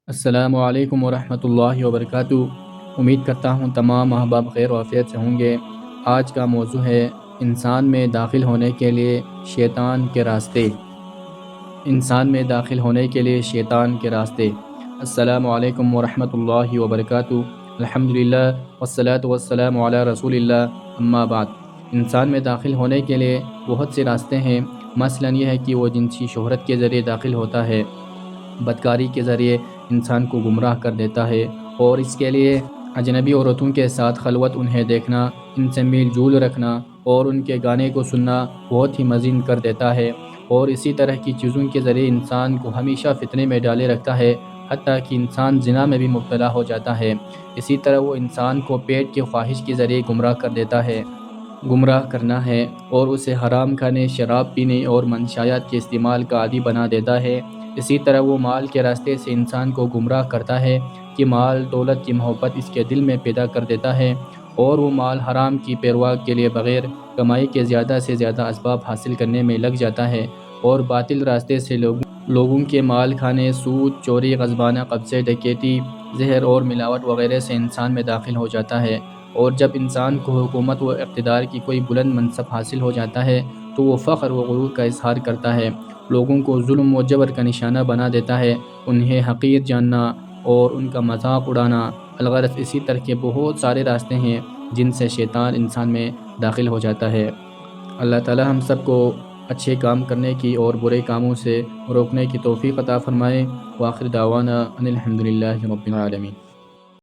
السلام علیکم ورحمۃ اللہ وبرکاتہ۔ امید کرتا ہوں تمام احباب خیر و عافیت سے ہوں گے۔ آج کا موضوع ہے انسان میں داخل ہونے کے لیے شیطان کے راستے۔ انسان میں داخل ہونے کے لیے شیطان کے راستے۔ السلام علیکم ورحمۃ اللہ وبرکاتہ۔ الحمدللہ والصلاة والسلام علی رسول اللہ، اما بعد۔ انسان میں داخل ہونے کے لیے بہت سے راستے ہیں۔ مثلاً یہ ہے کہ وہ جنسی شہرت کے ذریعے داخل ہوتا ہے، بدکاری کے ذریعے انسان کو گمراہ کر دیتا ہے، اور اس کے لیے اجنبی عورتوں کے ساتھ خلوت، انہیں دیکھنا، ان سے میل جول رکھنا اور ان کے گانے کو سننا بہت ہی مزین کر دیتا ہے، اور اسی طرح کی چیزوں کے ذریعے انسان کو ہمیشہ فتنے میں ڈالے رکھتا ہے، حتیٰ کہ انسان زنا میں بھی مبتلا ہو جاتا ہے۔ اسی طرح وہ انسان کو پیٹ کی خواہش کے ذریعے گمراہ کر دیتا ہے، گمراہ کرنا ہے، اور اسے حرام کھانے، شراب پینے اور منشیات کے استعمال کا عادی بنا دیتا ہے۔ اسی طرح وہ مال کے راستے سے انسان کو گمراہ کرتا ہے کہ مال دولت کی محبت اس کے دل میں پیدا کر دیتا ہے، اور وہ مال حرام کی پیروا کے لیے بغیر کمائی کے زیادہ سے زیادہ اسباب حاصل کرنے میں لگ جاتا ہے، اور باطل راستے سے لوگوں کے مال کھانے، سود، چوری، غصبانہ قبضے، ڈکیتی، زہر اور ملاوٹ وغیرہ سے انسان میں داخل ہو جاتا ہے۔ اور جب انسان کو حکومت و اقتدار کی کوئی بلند منصب حاصل ہو جاتا ہے تو وہ فخر و غرور کا اظہار کرتا ہے، لوگوں کو ظلم و جبر کا نشانہ بنا دیتا ہے، انہیں حقیر جاننا اور ان کا مذاق اڑانا۔ الغرض اسی طرح کے بہت سارے راستے ہیں جن سے شیطان انسان میں داخل ہو جاتا ہے۔ اللہ تعالی ہم سب کو اچھے کام کرنے کی اور برے کاموں سے روکنے کی توفیق عطا فرمائے۔ وآخر دعوانا ان الحمدللہ رب العالمین۔